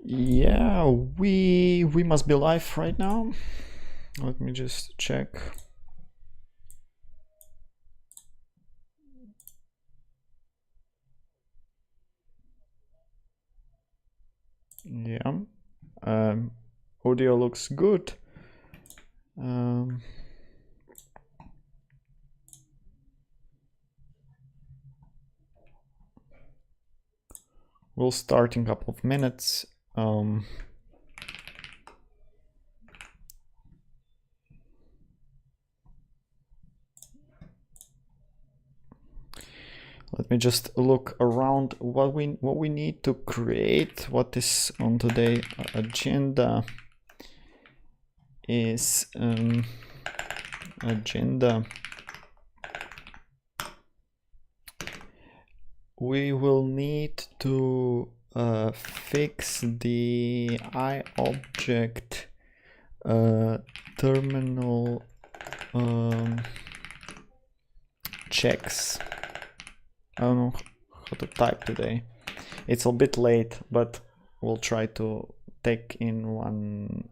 Yeah, we must be live right now. Let me just check. Yeah, audio looks good. We'll start in a couple of minutes. Let me just look around what we need to create. What is on today's agenda is agenda. We will need to fix the iObject terminal checks. I don't know how to type today. It's a bit late, but we'll try to take in 1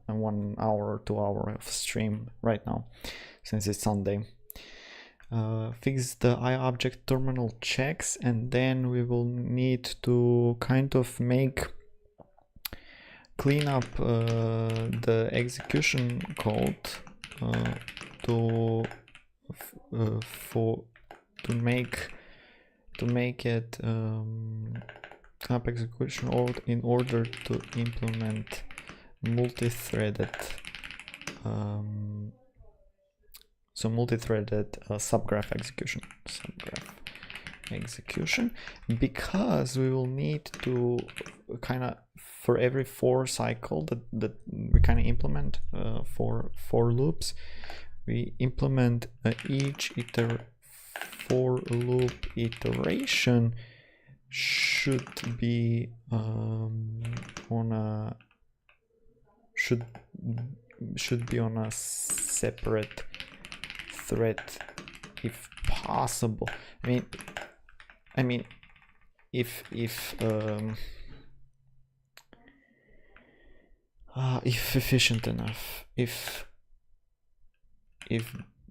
hour or 2 hours of stream right now, since it's Sunday. Fix the iObject terminal checks, and then we will need to kind of clean up the execution code to make it up execution in order to implement multithreaded multithreaded subgraph execution, because we will need to kind of, for every for cycle that we kind of implement for loops, we implement each for loop iteration should be should be on a separate thread if possible. I mean if efficient enough, if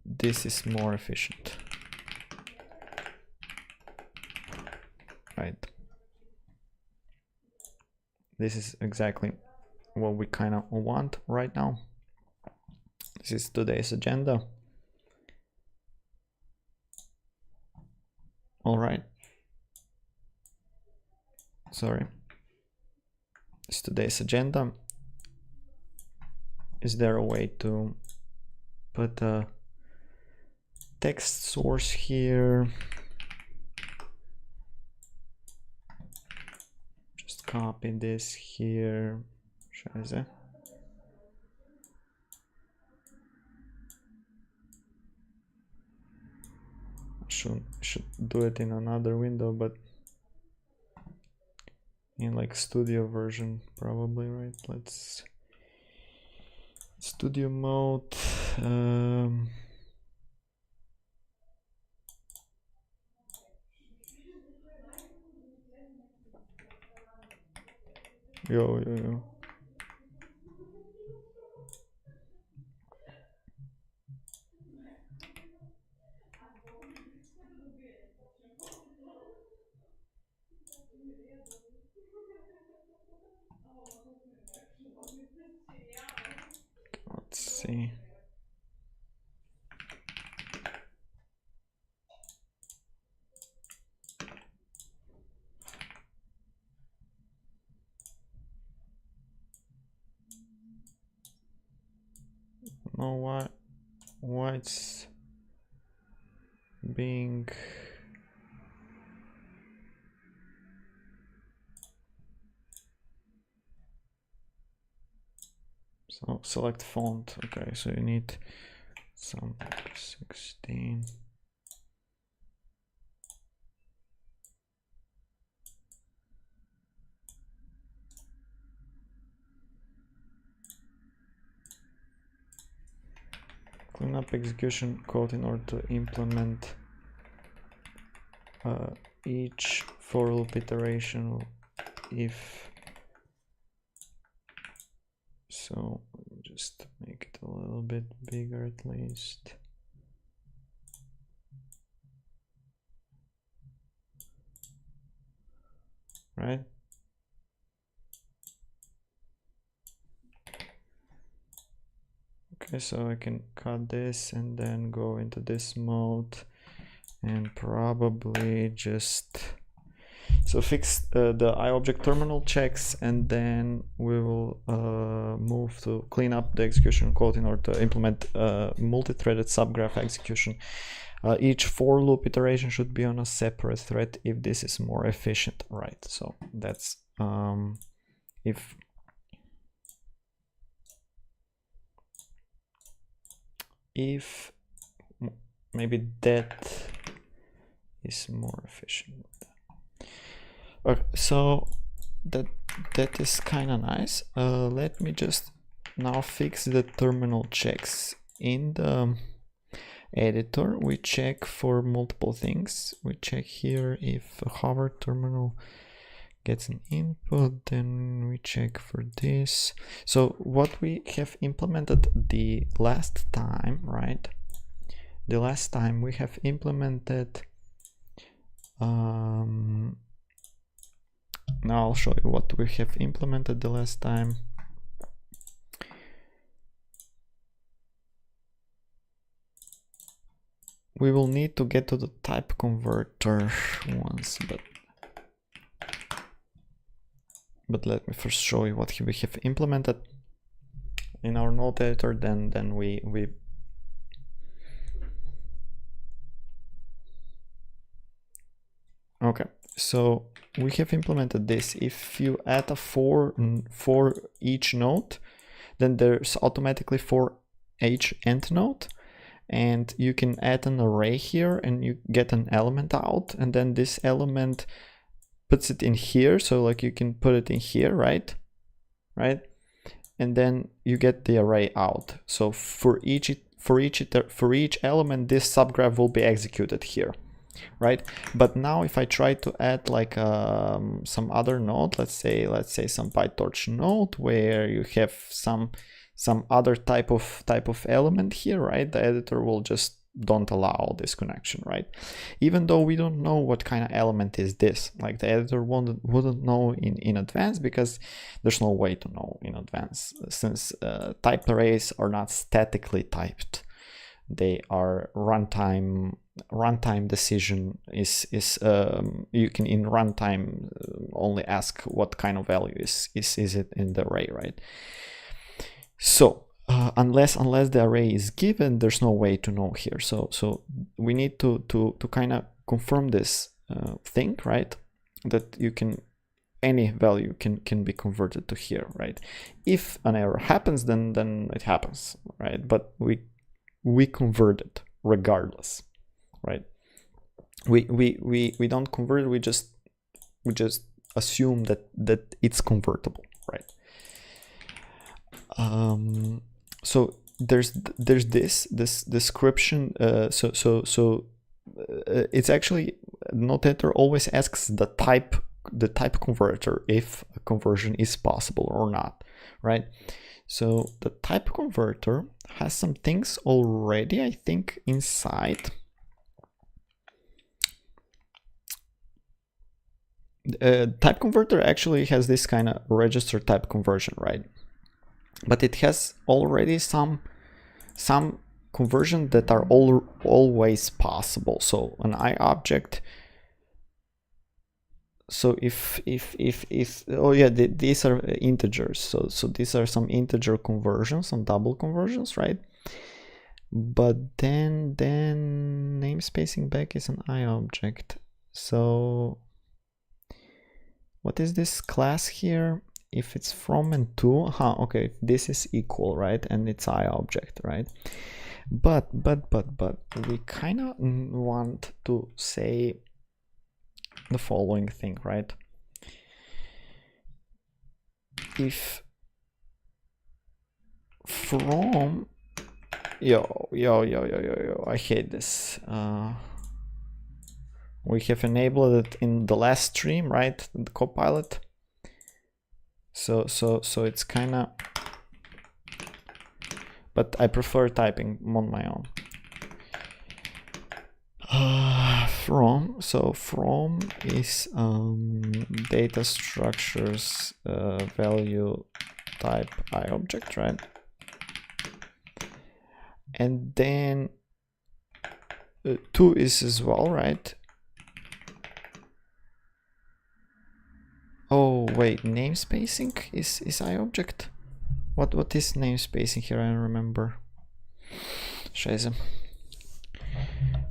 this is more efficient, right? This is exactly what we kind of want right now. This is today's agenda. All right. Sorry. It's today's agenda. Is there a way to put a text source here? Just copy this here. Scheiße. Should do it in another window, but in like studio version probably, right? Let's studio mode. Yo. Let's see. Know why it's being so select font. Okay, so you need some 16. Clean up execution code in order to implement each for loop iteration if So just make it a little bit bigger at least. Right? Okay, so I can cut this and then go into this mode and probably just fix the iObject terminal checks, and then we will move to clean up the execution code in order to implement multi-threaded subgraph execution. Each for loop iteration should be on a separate thread if this is more efficient, right? So that's if maybe that is more efficient. Okay, so that is kind of nice. Let me just now fix the terminal checks. In the editor we check for multiple things. We check here if a hover terminal gets an input, then we check for this. So what we have implemented the last time, right? The last time we have implemented now I'll show you what we have implemented the last time. We will need to get to the type converter once, but let me first show you what we have implemented in our node editor. Then we okay. So we have implemented this. If you add a for each node, then there's automatically for each end node, and you can add an array here and you get an element out, and then this element puts it in here. So like you can put it in here, right? And then you get the array out. So for each element, this subgraph will be executed here. Right, but now if I try to add like some other node, let's say some PyTorch node where you have some other type of element here, right? The editor will just don't allow this connection, right? Even though we don't know what kind of element is this, like the editor wouldn't know in advance, because there's no way to know in advance, since typed arrays are not statically typed. They are runtime decision is you can in runtime only ask what kind of value is it in the array, right? So unless the array is given, there's no way to know here. So we need to kind of confirm this thing, right? That you can, any value can be converted to here, right? If an error happens, then it happens, right? But we convert it regardless, right? We don't convert it, we just assume that it's convertible, right? So there's this description. So it's actually node editor always asks the type converter if a conversion is possible or not, right? So the type converter has some things already, I think, inside. Type converter actually has this kind of register type conversion, right? But it has already some conversion that are always possible. So an iObject. So if oh yeah, these are integers. So these are some integer conversions, some double conversions, right? But then namespacing back is an iObject. So what is this class here? If it's from and to, okay, this is equal, right? And it's iObject, right? But we kind of want to say the following thing, right? If from yo, I hate this. We have enabled it in the last stream, right? The Copilot. So it's kind of but I prefer typing on my own. From is data structures value type iObject, right? And then to is as well, right? Oh wait, namespacing is iObject. What is namespacing here? I don't remember. Scheiße.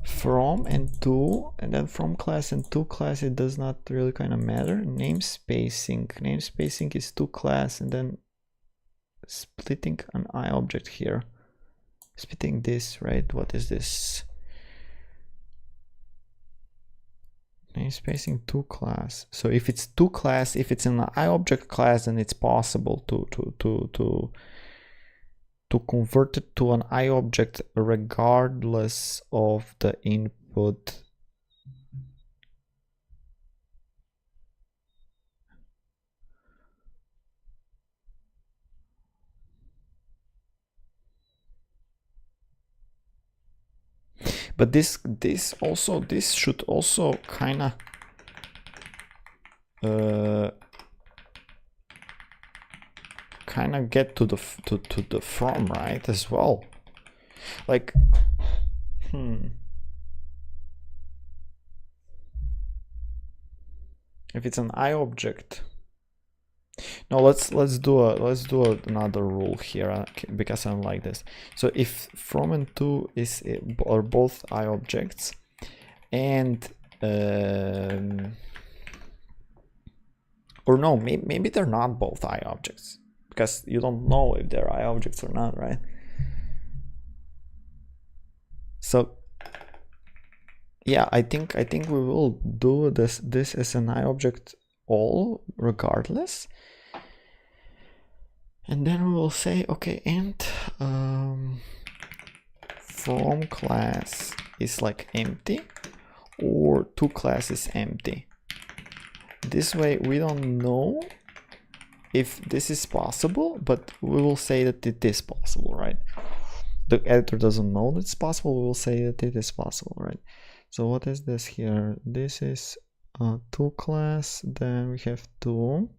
From and to, and then from class and to class, it does not really kind of matter. Namespacing is to class, and then splitting an iObject here. Splitting this, right? What is this? Namespacing to class. So if it's to class, if it's in an iObject class, then it's possible to convert it to an iObject regardless of the input. But this should also kind of get to the from, right, as well. Like if it's an iObject. No, let's do another rule here, because I don't like this. So if from and to are both iObjects, and or no, maybe they're not both iObjects, because you don't know if they're iObjects or not, right? So yeah, I think we will do this as an iObject all regardless, and then we will say, okay, and from class is like empty, or to class is empty. This way we don't know if this is possible, but we will say that it is possible, right? The editor doesn't know that it's possible, we will say that it is possible, right? So what is this here? This is to class, then we have to,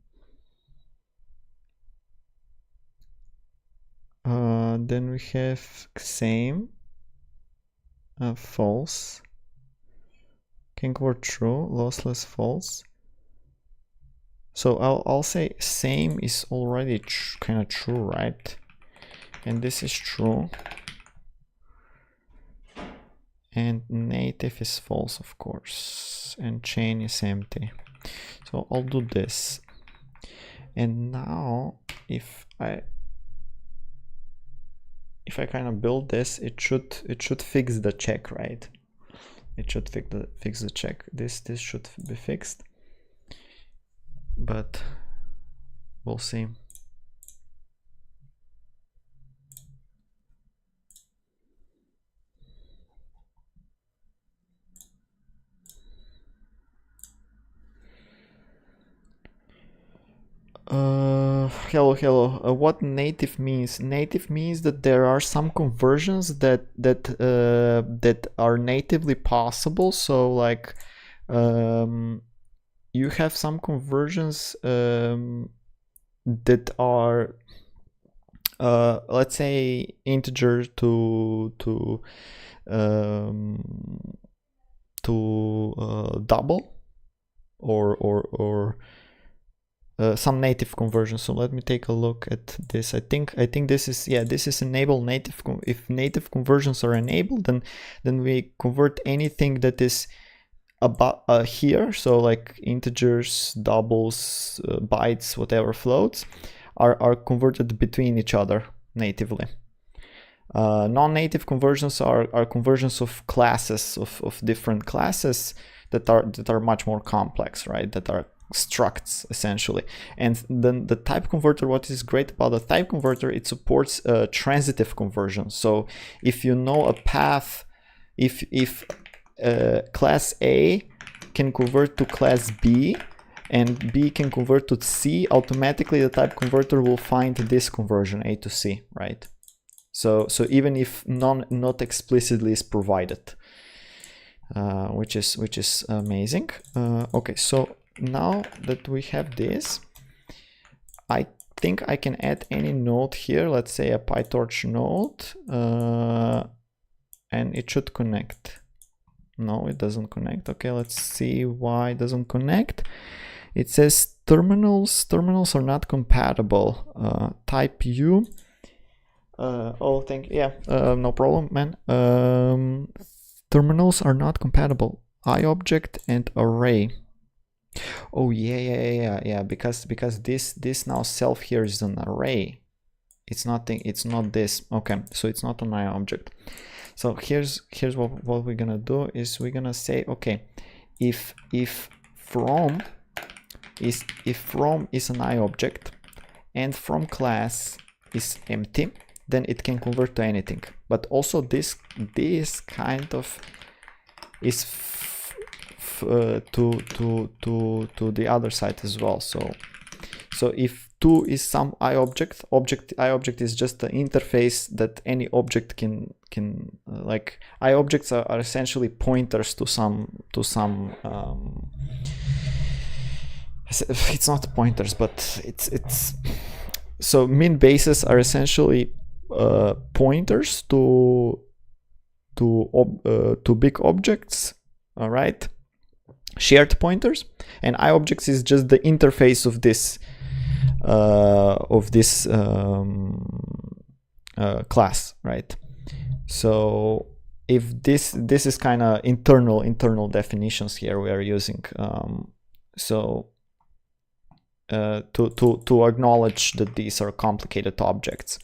then we have same, false, can convert true, lossless false. So I'll say same is already kind of true, right? And this is true. And native is false, of course. And chain is empty. So I'll do this. And now if I kind of build this, it should fix the check, right? It should fix the check. This should be fixed. But we'll see. Hello. What native means? Native means that there are some conversions that are natively possible. So like you have some conversions that are let's say integer to double, or some native conversion. So let me take a look at this. I think this is, yeah, this is enable native. If native conversions are enabled, then we convert anything that is about here. So like integers, doubles, bytes, whatever, floats are converted between each other natively. Non-native conversions are conversions of classes, of different classes that are much more complex, right? That are structs essentially. And then the type converter, what is great about the type converter, it supports transitive conversion. So if you know a path, if class A can convert to class B and B can convert to C, automatically the type converter will find this conversion A to C, right? So even if not explicitly is provided, which is amazing. Okay, so now that we have this, I think I can add any node here. Let's say a PyTorch node, and it should connect. No, it doesn't connect. Okay, let's see why it doesn't connect. It says terminals are not compatible. Type U. Oh, no problem, man. Terminals are not compatible. iObject and array. Oh yeah. Because this now self here is an array. It's not this. Okay, so it's not an iObject. So here's what we're gonna do is we're gonna say, okay, if from is an iObject and from class is empty, then it can convert to anything. But also this kind of is to the other side as well. So if 2 is some iObject is just the interface that any object can like iObjects are essentially pointers to some it's not pointers, but it's so min bases are essentially pointers to big objects, all right, shared pointers, and iObjects is just the interface of this class, right? So if this is kind of internal definitions here we are using, so to acknowledge that these are complicated objects.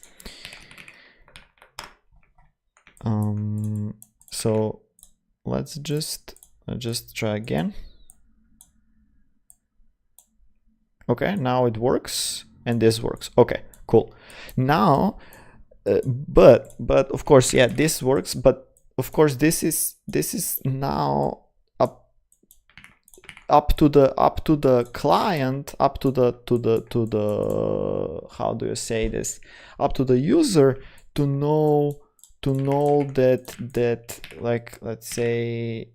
So let's just try again. Okay, now it works and this works. Okay, cool. Now, but of course, yeah, this works. But of course, this is now up to the client, up to the how do you say this? Up to the user to know that like, let's say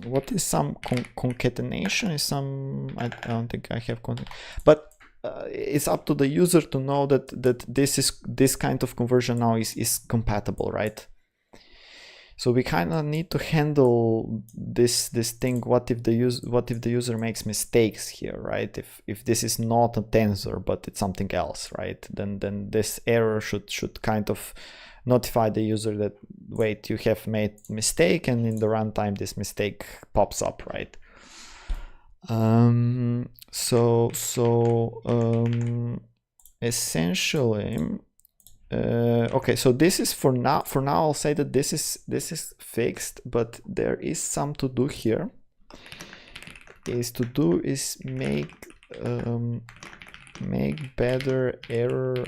what is some concatenation is some, I don't think I have but it's up to the user to know that this kind of conversion now is compatible, right? So we kind of need to handle this thing. What if the user makes mistakes here, right? If this is not a tensor but it's something else, right? Then this error should kind of notify the user that, wait, you have made mistake, and in the runtime this mistake pops up, right? Essentially, okay, so this is for now I'll say that this is fixed, but there is some to do here. Is make better error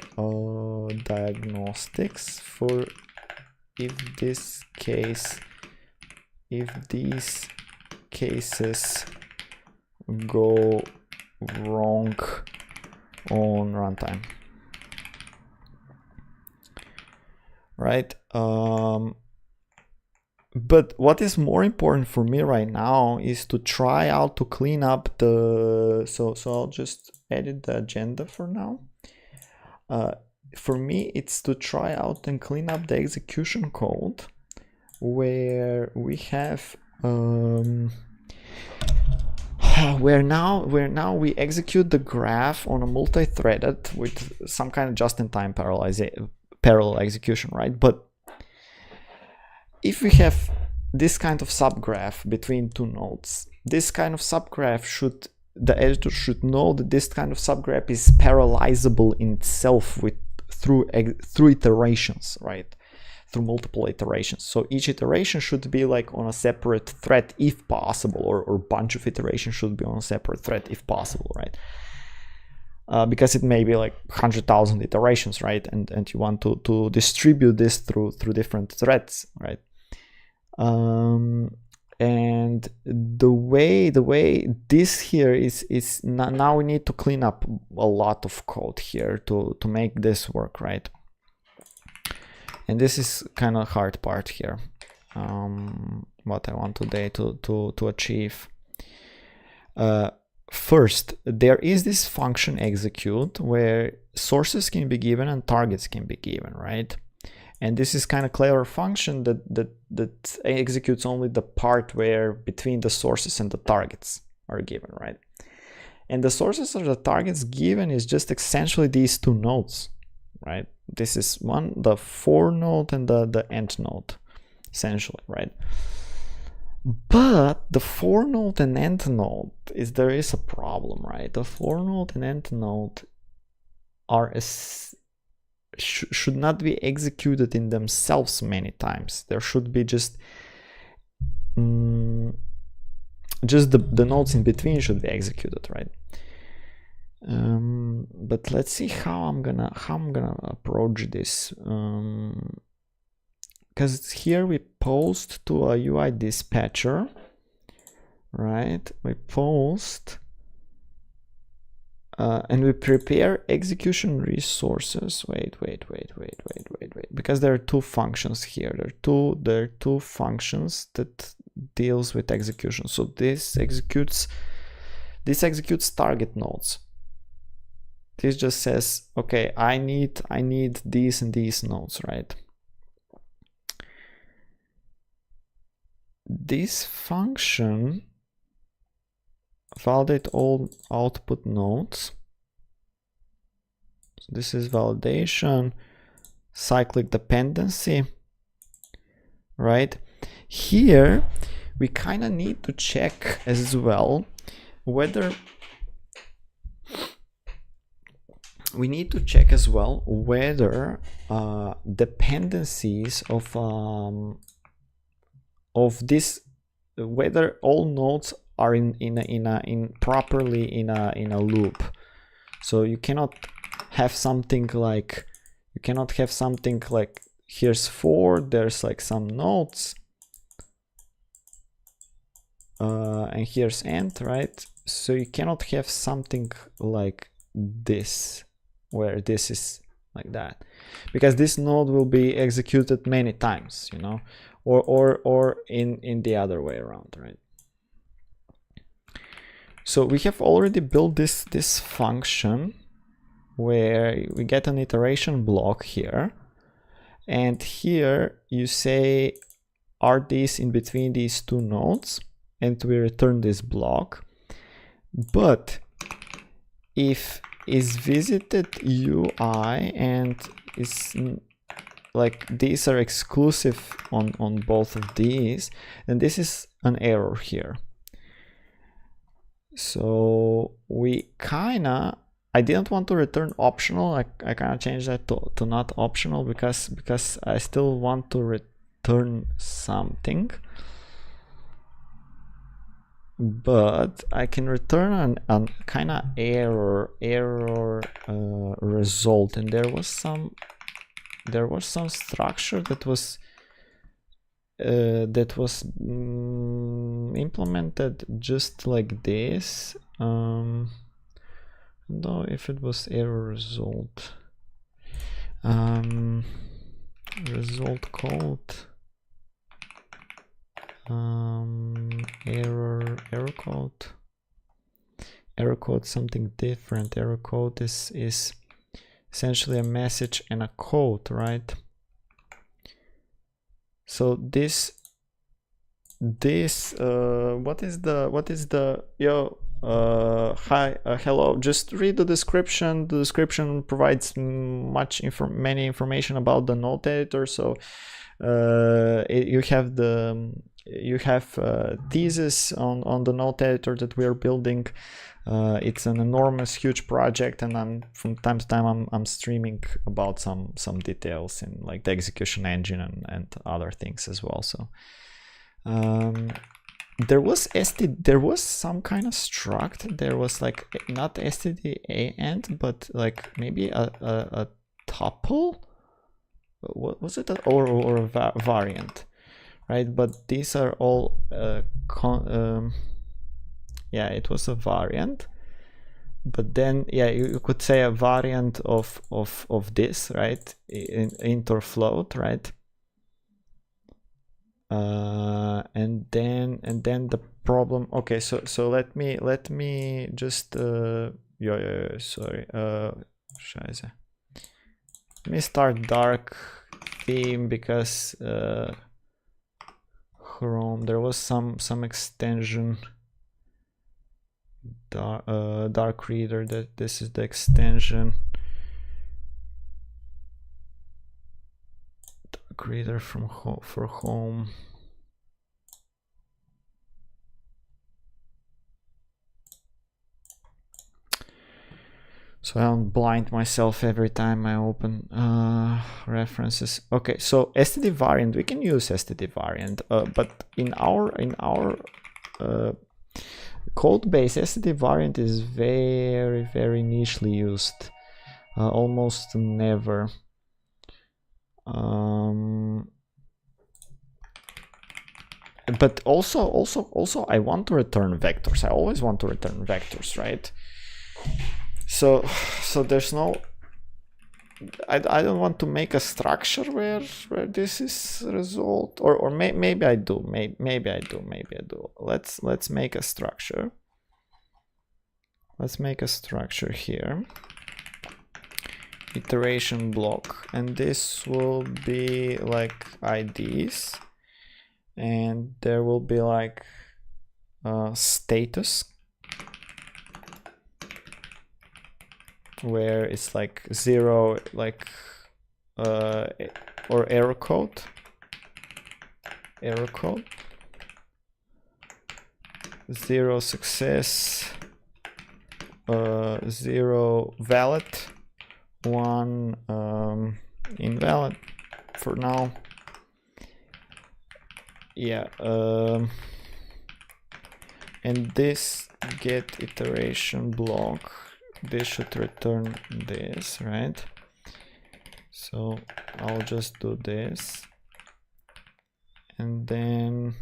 diagnostics for if these cases go wrong on runtime, right? But what is more important for me right now is to try out to clean up the, so I'll just edit the agenda for now. For me, it's to try out and clean up the execution code where we have where now we execute the graph on a multi-threaded with some kind of just-in-time parallel execution, right? But if we have this kind of subgraph between two nodes, this kind of subgraph the editor should know that this kind of subgraph is parallelizable in itself through iterations, right? Through multiple iterations. So each iteration should be like on a separate thread if possible, or bunch of iterations should be on a separate thread if possible, right? Because it may be like 100,000 iterations, right? And you want to distribute this through different threads, right? And the way this here is now we need to clean up a lot of code here to make this work, right? And this is kind of hard part here. What I want today to achieve. First, there is this function execute where sources can be given and targets can be given, right? And this is kind of clever function that executes only the part where between the sources and the targets are given, right? And the sources or the targets given is just essentially these two nodes, right? This is the for node and the end node, essentially, right? But the for node and end node there is a problem, right? The for node and end node should not be executed in themselves many times. There should be just the nodes in between should be executed, right? But let's see how I'm gonna approach this. Because here we post to a UI dispatcher, right? We post and we prepare execution resources. Wait, because there are two functions here. There are two functions that deals with execution. So this executes target nodes. This just says, okay, I need these and these nodes, right? This function validate all output nodes. So this is validation, cyclic dependency, right? Here we kind of need to check as well whether dependencies of this, whether all nodes are properly in a loop. So you cannot have something like here's for, there's like some nodes, and here's end, right? So you cannot have something like this where this is like that, because this node will be executed many times, you know, or in the other way around, right? So we have already built this function where we get an iteration block here, and here you say are these in between these two nodes, and we return this block. But if is visited UI and is like these are exclusive on both of these, then this is an error here. So I didn't want to return optional. I kind of changed that to not optional because I still want to return something. But I can return an kind of error result, and there was some structure that was implemented just like this. I don't know if it was error result. Result code. Error code something different. Error code is essentially a message and a code, right? So this what is the hi, hello, just read the description. The description provides many information about the node editor. So you have thesis on the node editor that we are building. It's an enormous, huge project, and from time to time I'm streaming about some details in like the execution engine and other things as well. So there was some kind of struct. There was like not std end, but like maybe a tuple. What was it, or a variant, right? But these are all yeah, it was a variant. But then, yeah, you could say a variant of this, right? Int or float, right? And then the problem. Okay, so let me just sorry. Scheiße. Let me start dark theme because Chrome, there was some extension. Dark reader, that this is the extension. Dark reader from for home. So I don't blind myself every time I open references. Okay, so std variant, we can use std variant, but in our code base, std variant is very nichely used, almost never. But also I want to return vectors. I always want to return vectors, right? So there's no, I don't want to make a structure where this is result, or maybe I do, maybe I do. Let's make a structure. Let's make a structure here, iteration block, and this will be like IDs, and there will be like status, where it's like 0, like or error code, 0 success, 0 valid, 1 invalid for now. Yeah, and this get iteration block, this should return this, right? So I'll just do this, and then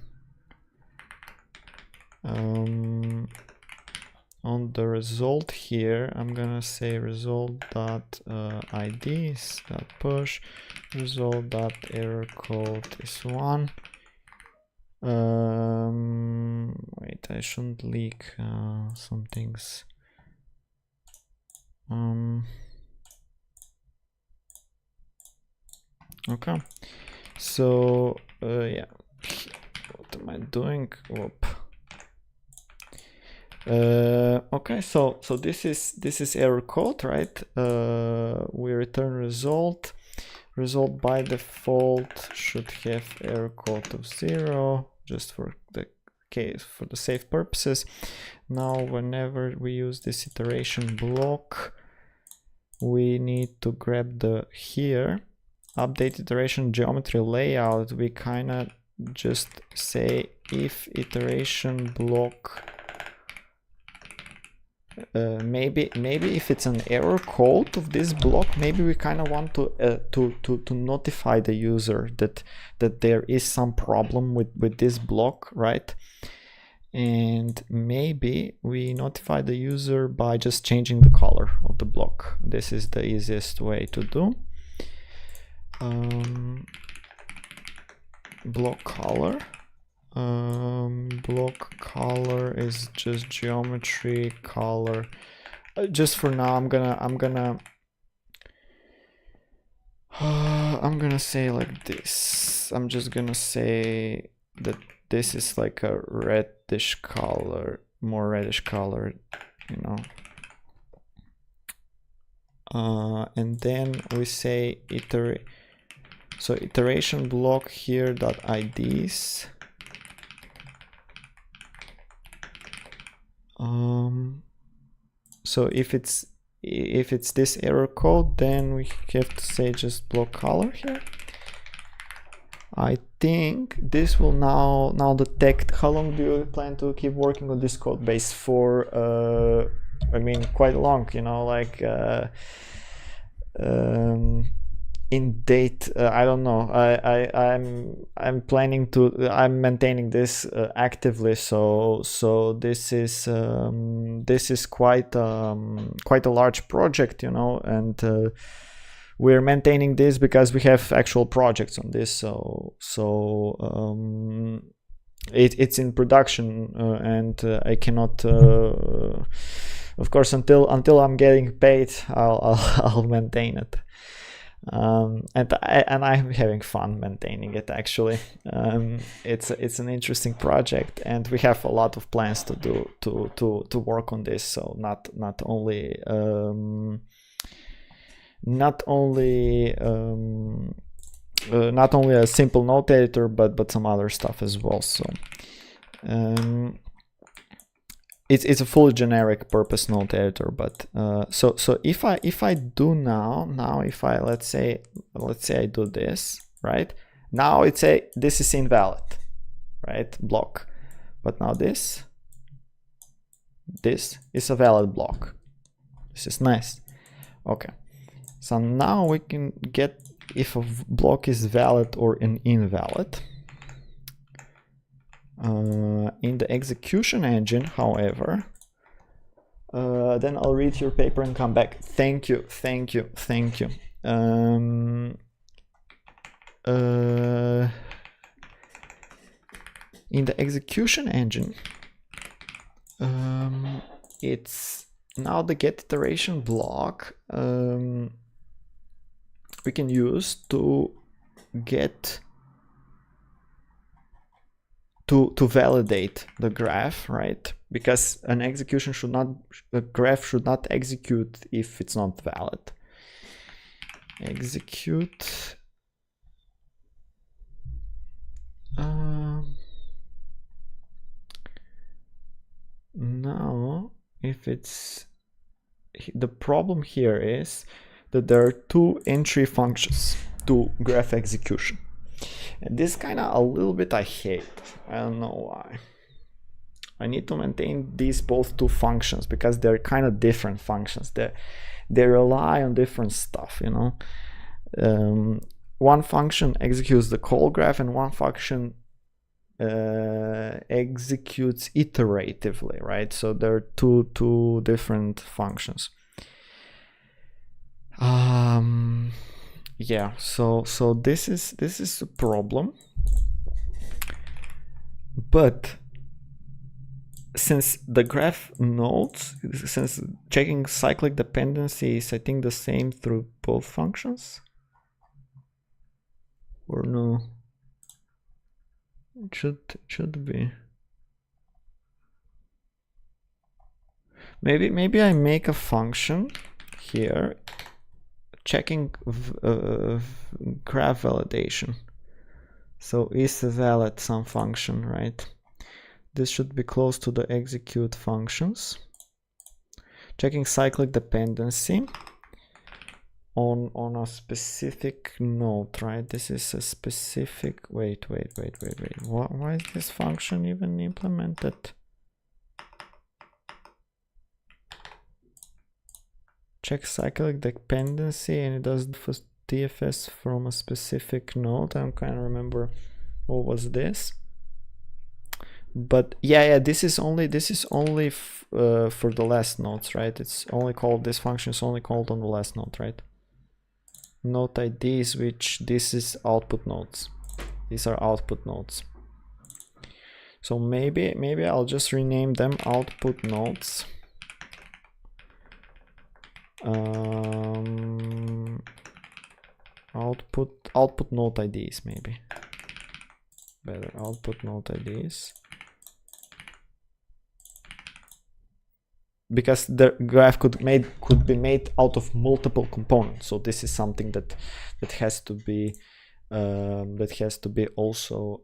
on the result here, I'm gonna say result.ids.push, result.error code is 1. Wait, I shouldn't leak some things. Okay, so yeah, what am I doing? Whoop. Okay, so this is error code, right? We return result by default should have error code of 0, just for the case, for the safe purposes. Now whenever we use this iteration block, we need to grab the here update iteration geometry layout. We kind of just say if iteration block, maybe if it's an error code of this block, maybe we kind of want to notify the user that there is some problem with this block, right? And maybe we notify the user by just changing the color of the block. This is the easiest way to do. Block color. Block color is just geometry color. Just for now, I'm gonna say like this. I'm just gonna say that this is like a reddish color, more reddish color, you know. And then we say iteration block here dot IDs. So if it's this error code, then we have to say just block color here. I think this will now detect. How long do you plan to keep working on this code base for? I mean, quite long, you know, like in date, I don't know. I'm planning to. I'm maintaining this actively. So this is quite quite a large project, you know, and we're maintaining this because we have actual projects on this. It's in production, and I cannot. Of course, until I'm getting paid, I'll maintain it. And I'm having fun maintaining it, actually. It's an interesting project, and we have a lot of plans to do to work on this. So not only a simple note editor, but some other stuff as well. So it's a fully generic purpose note editor. But so if I do now if I let's say I do this, right? Now it's this is invalid, right? Block. But now this is a valid block. This is nice. Okay. So now we can get if a block is valid or an invalid. In the execution engine, however, then I'll read your paper and come back. Thank you. In the execution engine, it's now the get iteration block we can use to get to validate the graph, right? Because a graph should not execute if it's not valid. Execute now if it's the problem here is that there are two entry functions to graph execution. And this kind of a little bit I hate. I don't know why. I need to maintain these both two functions because they're kind of different functions. They rely on different stuff, you know. One function executes the call graph and one function executes iteratively, right? So there are two different functions. Yeah, so this is a problem, but since the graph nodes, since checking cyclic dependency is I think the same through both functions, or no? It should be. Maybe I make a function here checking graph validation. So is valid some function, right? This should be close to the execute functions. Checking cyclic dependency on a specific node, right? This is a specific. Wait. Why is this function even implemented? Check cyclic dependency, and it does DFS from a specific node. I don't kind of remember what was this, but yeah, this is only for the last nodes, right? It's only called, this function is only called on the last node, right? Node IDs, which this is output nodes. These are output nodes. So maybe I'll just rename them output nodes. Output node IDs, maybe better. Output node IDs, because the graph could be made out of multiple components. So this is something that has to be also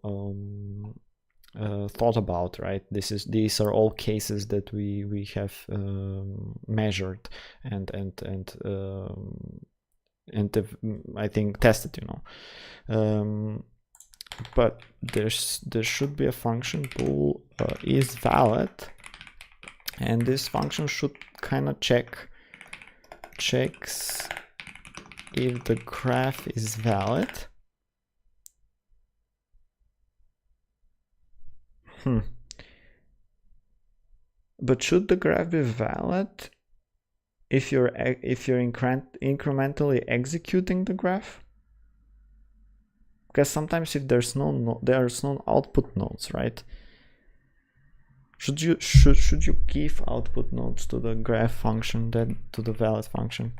thought about, right? These are all cases that we have measured and I think tested, you know. But there should be a function bool is valid, and this function should kind of checks if the graph is valid. But should the graph be valid if you're incrementally executing the graph? Because sometimes if there's no output nodes, right? Should you give output nodes to the graph function than to the valid function?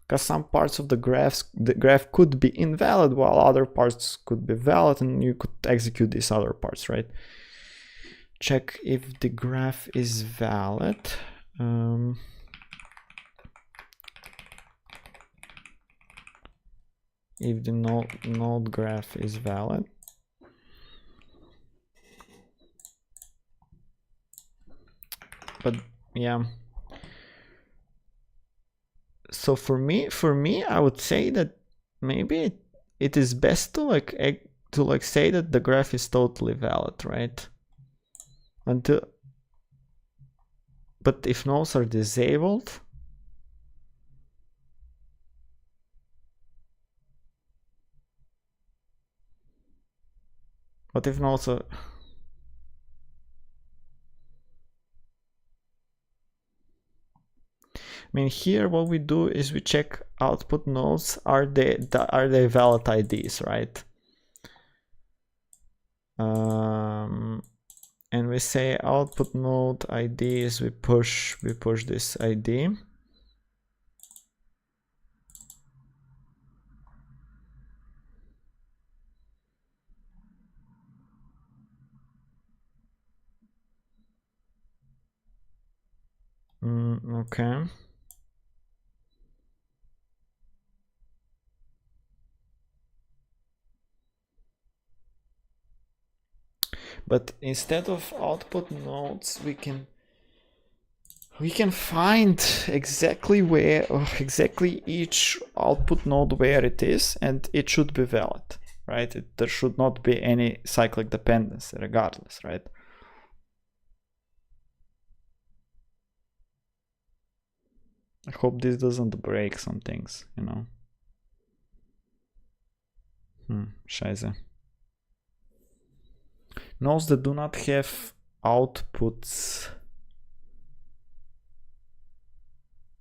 Because some parts of the graph could be invalid while other parts could be valid, and you could execute these other parts, right? Check if the graph is valid. If the node graph is valid. But yeah. So for me, I would say that maybe it is best to say that the graph is totally valid, right? But if nodes are disabled, what if nodes are... I mean, here what we do is we check output nodes, are they valid IDs, right? And we say output node IDs, we push this ID. Okay. But instead of output nodes, we can find exactly each output node where it is, and it should be valid, right? There should not be any cyclic dependency regardless, right? I hope this doesn't break some things, you know. Scheiße. Nodes that do not have outputs.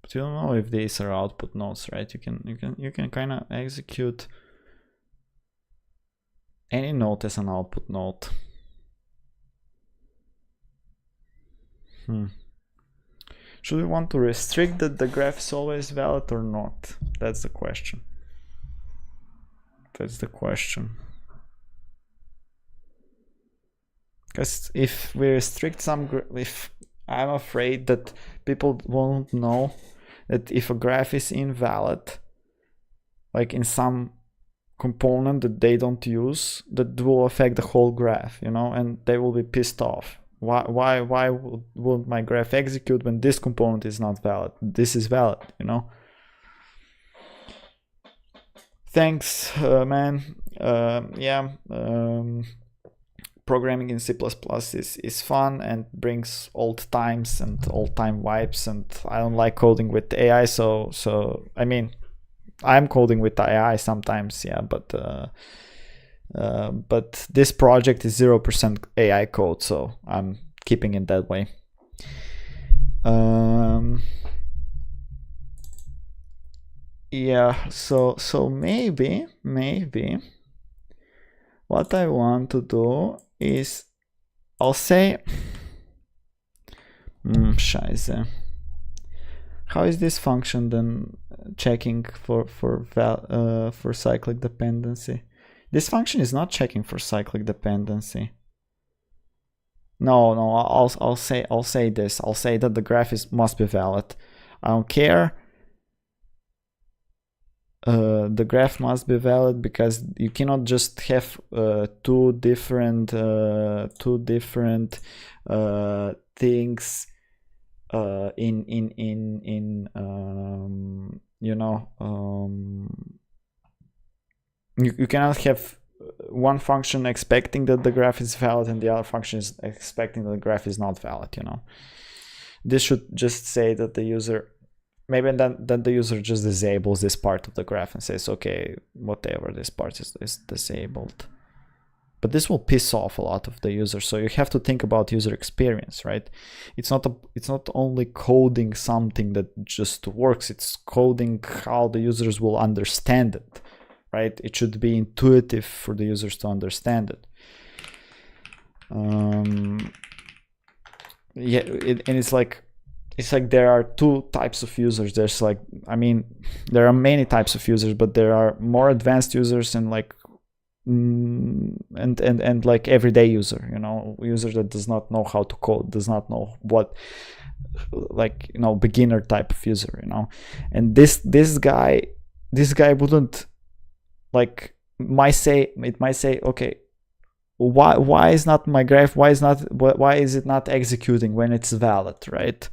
But you don't know if these are output nodes, right? You can kind of execute any node as an output node. Should we want to restrict that the graph is always valid or not? That's the question. Because if we restrict if I'm afraid that people won't know that if a graph is invalid, like in some component that they don't use, that will affect the whole graph, you know, and they will be pissed off. Why won't my graph execute when this component is not valid? This is valid, you know. Thanks, man. Yeah. Programming in C++ is fun and brings old times and old time vibes, and I don't like coding with AI, so I mean, I'm coding with AI sometimes, yeah, but this project is 0% AI code, so I'm keeping it that way. Yeah, so maybe what I want to do is, I'll say, scheiße. How is this function then checking for cyclic dependency? This function is not checking for cyclic dependency. No, I'll say this. I'll say that the graph must be valid. I don't care. The graph must be valid because you cannot just have two different things you know, you cannot have one function expecting that the graph is valid and the other function is expecting that the graph is not valid, you know. This should just say that the user maybe then the user just disables this part of the graph and says, okay, whatever, this part is disabled. But this will piss off a lot of the users, so you have to think about user experience, right? It's not only coding something that just works, it's coding how the users will understand it, right? It should be intuitive for the users to understand it. Yeah, and it's like there are two types of users. There's like, I mean, there are many types of users, but there are more advanced users and like and like everyday user, you know, user that does not know how to code, does not know what, like, you know, beginner type of user, you know. And this guy wouldn't, like, it might say, okay, why is not my graph, why is it not executing when it's valid, right?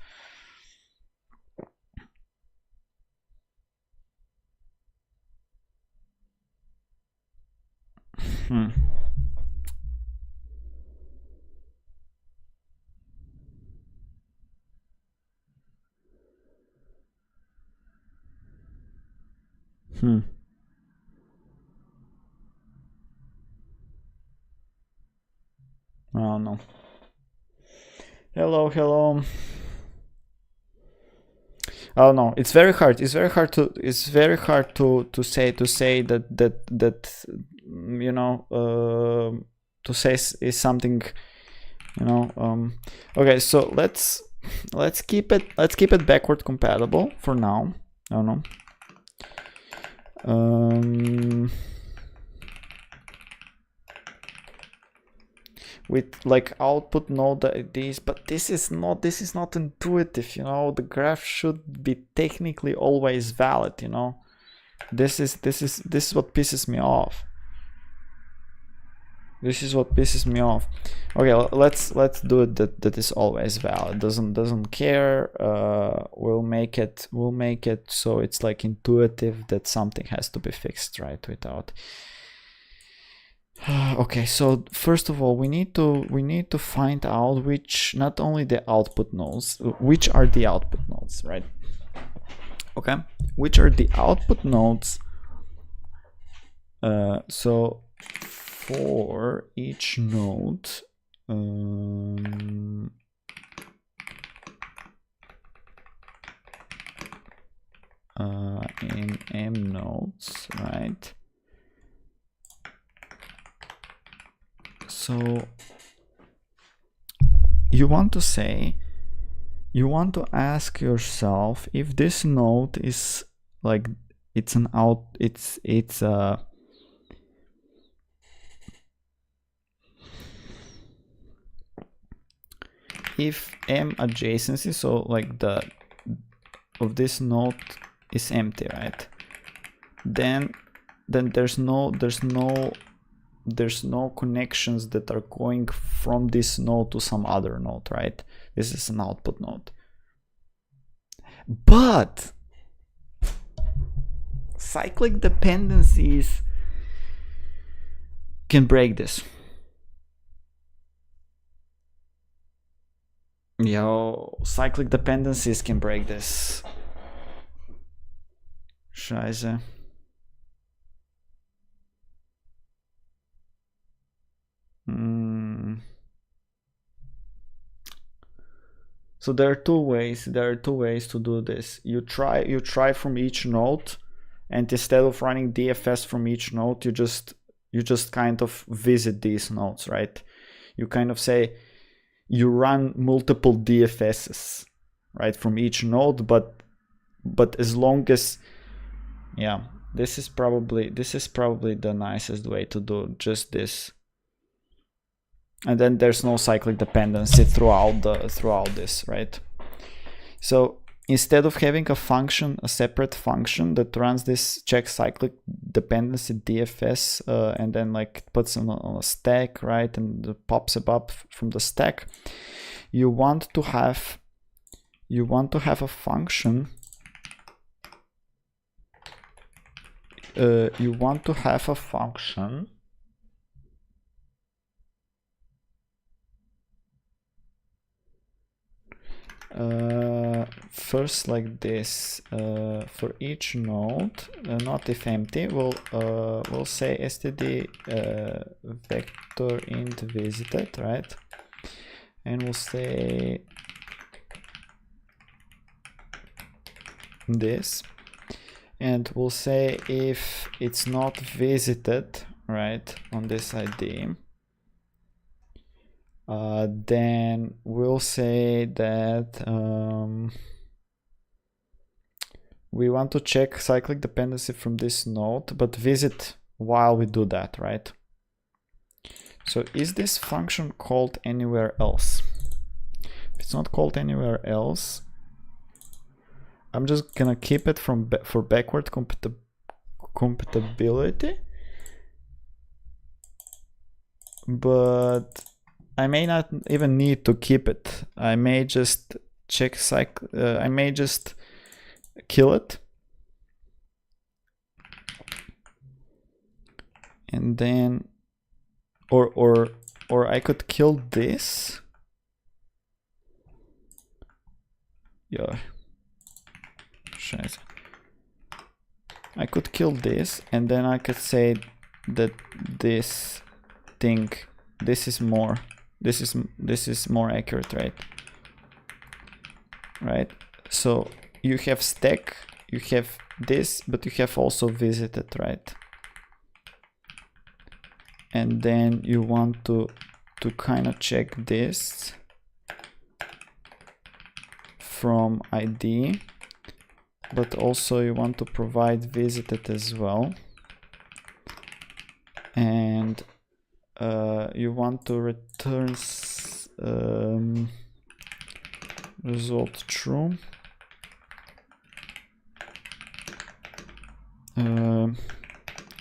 Oh no. Hello. Oh no, it's very hard. It's very hard to say that you know, to say is something, you know. Okay, so let's keep it backward compatible for now. I don't know. With like output node IDs, but this is not intuitive, you know. The graph should be technically always valid, you know. This is what pisses me off. This is what pisses me off. Okay, let's do it that is always valid. Doesn't care. We'll make it so it's like intuitive that something has to be fixed, right? Without. Okay, so first of all, we need to find out which, not only the output nodes, which are the output nodes, right? Okay, which are the output nodes? So for each node, in M nodes, right? So you want to ask yourself if this node is like, it's an out, it's if M adjacency, so like the of this node is empty, right? Then there's no connections that are going from this node to some other node, right? This is an output node. But cyclic dependencies can break this. Yo, cyclic dependencies can break this. Scheiße. So there are two ways to do this. You try from each node, and instead of running DFS from each node, you just kind of visit these nodes, right? You kind of say you run multiple DFSs, right, from each node, but as long as, yeah, this is probably the nicest way to do just this. And then there's no cyclic dependency throughout this, right? So instead of having a function, a separate function that runs this check cyclic dependency DFS, and then like puts on a stack, right, and pops it up from the stack, you want to have a function. You want to have a function first like this. For each node, not if empty, we'll say std vector int visited, right? And we'll say this, and we'll say if it's not visited, right, on this ID, then we'll say that we want to check cyclic dependency from this node, but visit while we do that, right? So is this function called anywhere else? If it's not called anywhere else, I'm just gonna keep it for backward compatibility, but I may not even need to keep it. I may just check I may just kill it, and then or I could kill this. Yeah. I could kill this, and then I could say that this thing, this is more accurate, right? Right. So you have stack, you have this, but you have also visited, right? And then you want to kind of check this from ID, but also you want to provide visited as well, and you want to return result true.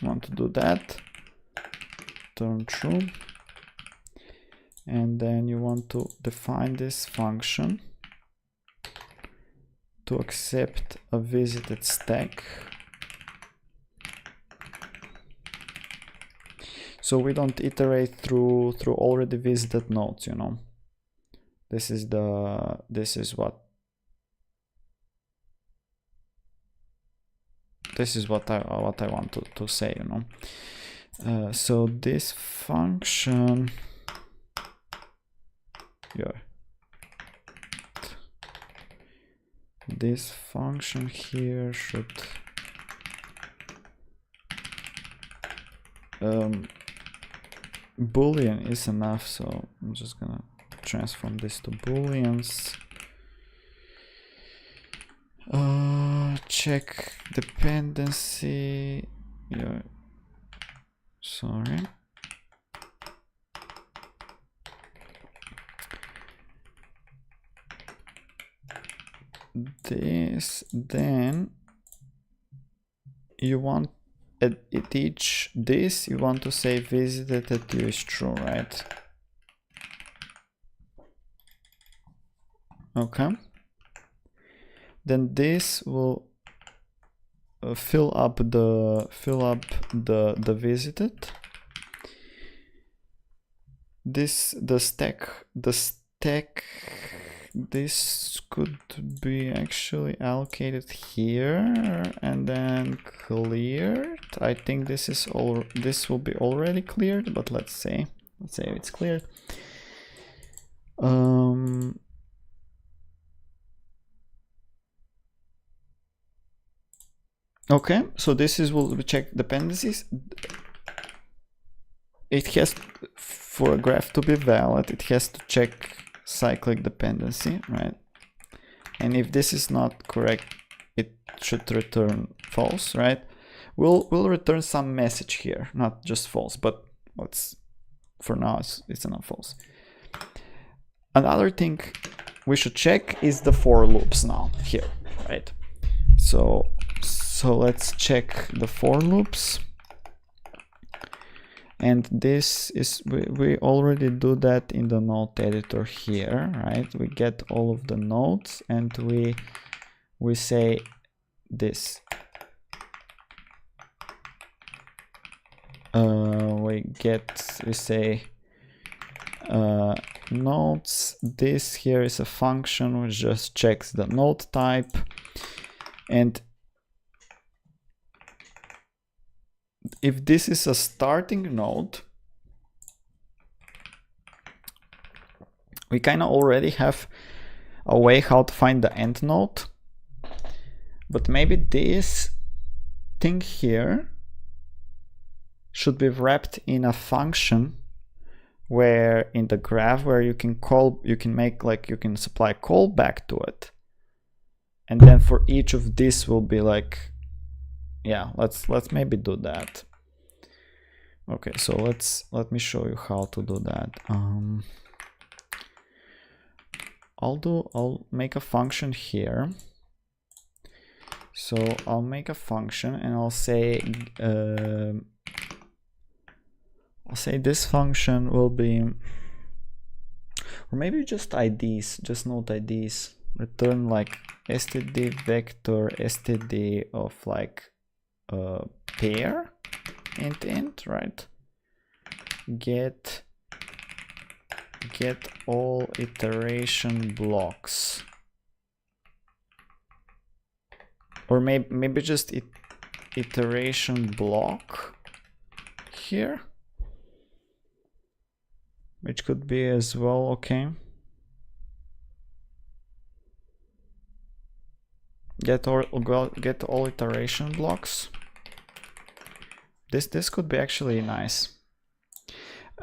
Want to do that, turn true, and then you want to define this function to accept a visited stack. So we don't iterate through already visited nodes, you know. This is what I want to say, you know. So this function, yeah, this function here should Boolean is enough, so I'm just gonna transform this to booleans. Check dependency. Yeah, sorry. This, then you want at each this you want to say visited at u is true, right? Okay. Then this will fill up the visited. This the stack this could be actually allocated here and then cleared. I think this is all. This will be already cleared, but let's say it's cleared. Okay, so this is will check dependencies. It has, for a graph to be valid, it has to check cyclic dependency, right? And if this is not correct, it should return false, right? We'll return some message here, not just false, but let's, for now it's not false. Another thing we should check is the for loops now here, right? So let's check the for loops. And this is, we already do that in the node editor here, right? We get all of the nodes and we say this. We say nodes. This here is a function which just checks the node type, and if this is a starting node, we kind of already have a way how to find the end node, but maybe this thing here should be wrapped in a function where in the graph where you can make like, you can supply callback to it, and then for each of this will be like, yeah, let's maybe do that. Okay, so let me show you how to do that. I'll make a function here. So I'll make a function and I'll say this function will be, or maybe just IDs, just node IDs. Return like std vector std of like pair int, right? Get all iteration blocks, or maybe just iteration block here, which could be as well. Okay, get all iteration blocks. This could be actually nice.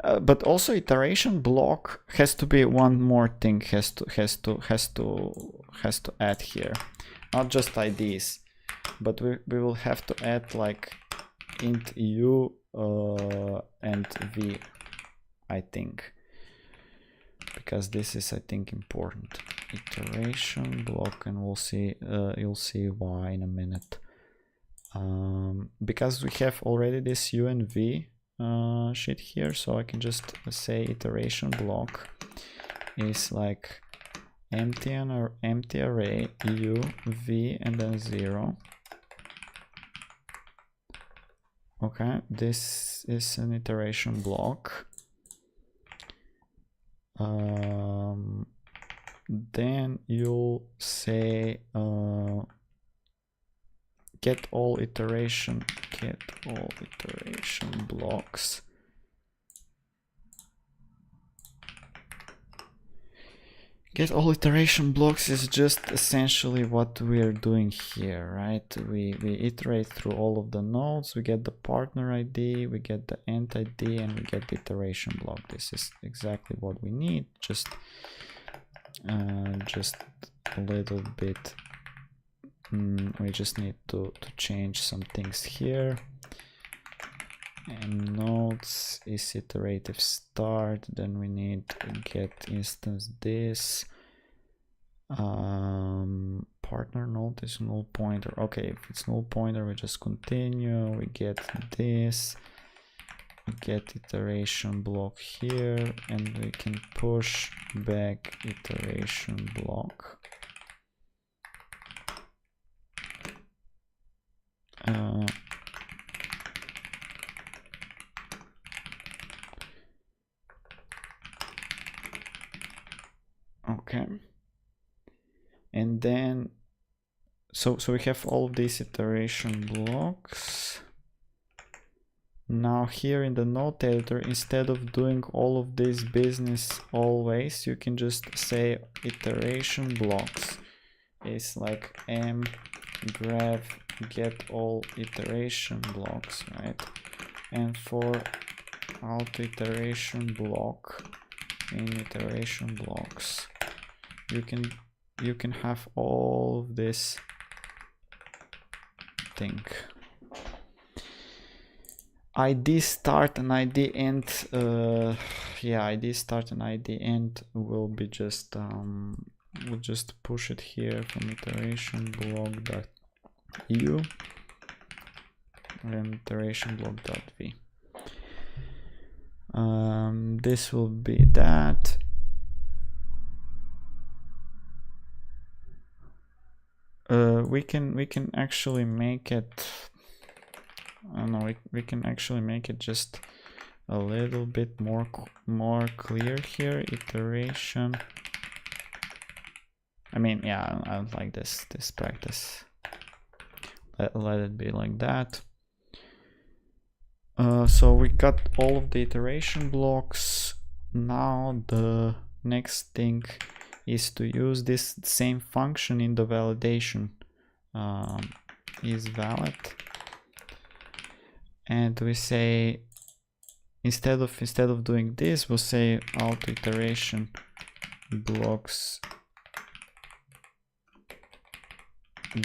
But also iteration block has to be one more thing, has to add here, not just IDs, but we will have to add like int u and v, I think, because this is, I think, important. Iteration block, and we'll see, you'll see why in a minute. Because we have already this u and v shit here, so I can just say iteration block is like empty array u v and then 0. Okay, this is an iteration block. Then you'll say get all iteration blocks. Get all iteration blocks is just essentially what we are doing here, right? We iterate through all of the nodes, we get the partner ID, we get the end ID, and we get the iteration block. This is exactly what we need. Just a little bit. We just need to change some things here. And nodes is iterative start. Then we need to get instance this. Partner node is null pointer. Okay, if it's null pointer, we just continue. We get this. We get iteration block here, and we can push back iteration block. Okay, and then so we have all of these iteration blocks. Now here in the node editor, instead of doing all of this business always, you can just say iteration blocks is like graph get all iteration blocks, right? And for auto iteration block in iteration blocks, you can have all of this thing. ID start and ID end, yeah, ID start and ID end will be just we'll just push it here from iteration block dot u and iteration block dot v. This will be that. We can actually make it. I don't know. We can actually make it just a little bit more clear here. Iteration. I mean, yeah, I don't like this practice. Let it be like that. So we got all of the iteration blocks. Now the next thing is to use this same function in the validation. Is valid, and we say instead of doing this, we'll say auto iteration blocks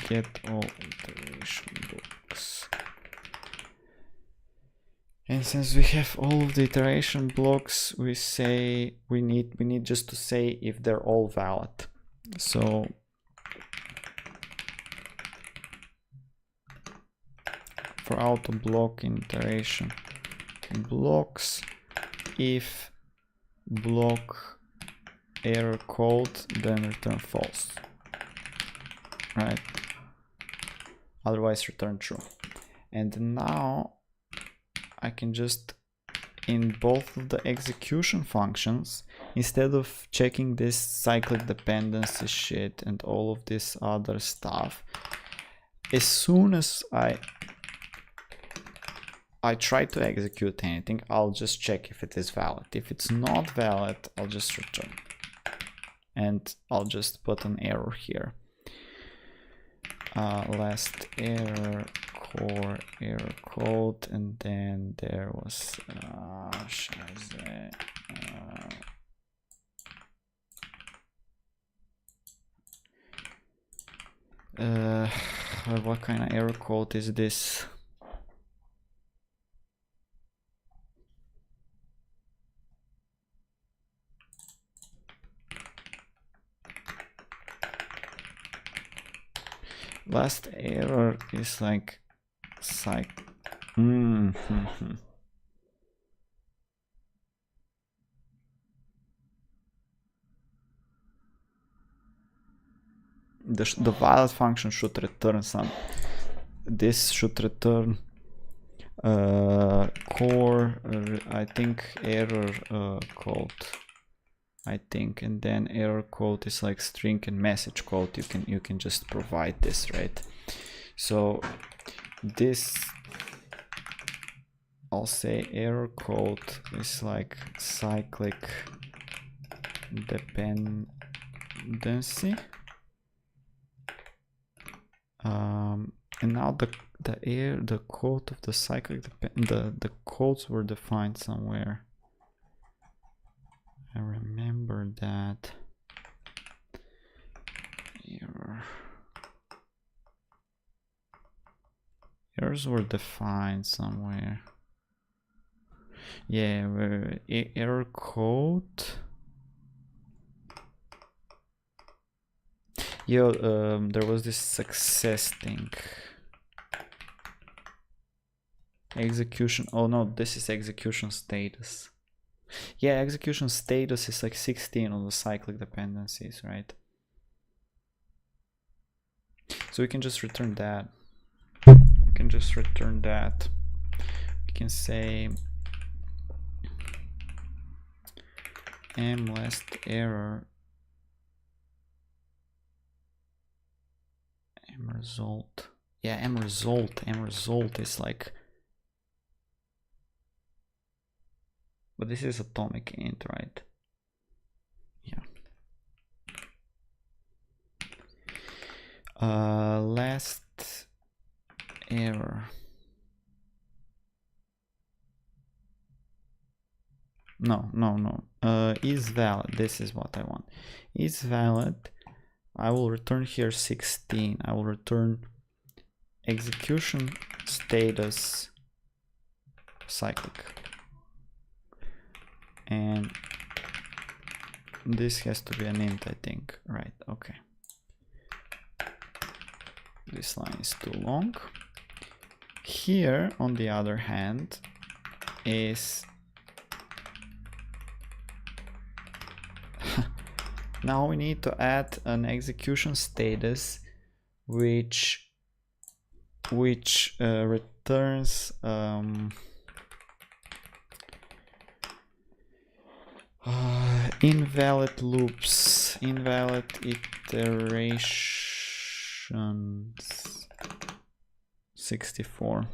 get all iteration blocks. And since we have all of the iteration blocks, we say we need just to say if they're all valid. So for auto block iteration blocks, if block error code, then return false, right? Otherwise return true. And now I can just, in both of the execution functions, instead of checking this cyclic dependency shit and all of this other stuff, as soon as I try to execute anything, I'll just check if it is valid. If it's not valid, I'll just return. And I'll just put an error here. Last error, core error code, and then there was what kind of error code is this? Last error is like the valid function should return some. This should return core, I think error code. I think, and then error code is like string and message code. You can just provide this, right? So this, I'll say error code is like cyclic dependency. And now the code of the cyclic the codes were defined somewhere. I remember that. Errors were defined somewhere. Yeah, error code. Yo, there was this success thing. Execution. Oh no, this is execution status. Yeah, execution status is like 16 on the cyclic dependencies, right? So we can just return that. We can just return that. We can say last error result. Yeah, result is like, but this is atomic int, right? Yeah. Last error. No. Is valid. This is what I want. Is valid. I will return here 16. I will return execution status cyclic. And this has to be an int, I think. Right, okay. This line is too long. Here, on the other hand, is now we need to add an execution status which returns Invalid loops, invalid iterations. 64.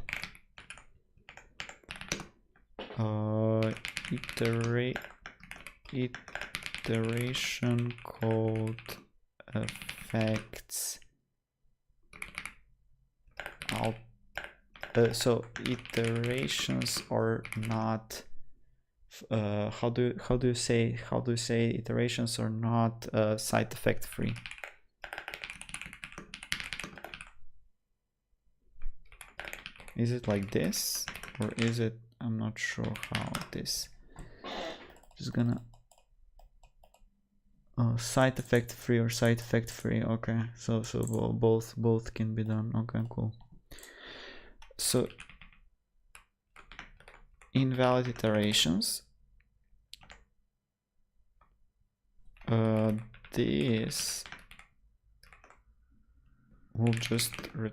Iteration code affects out. So iterations are not. How do you say iterations are not side effect free? Is it like this, or is it? I'm not sure how this. Just gonna side effect free or side effect free. Okay, so both can be done. Okay, cool. So invalid iterations. This will just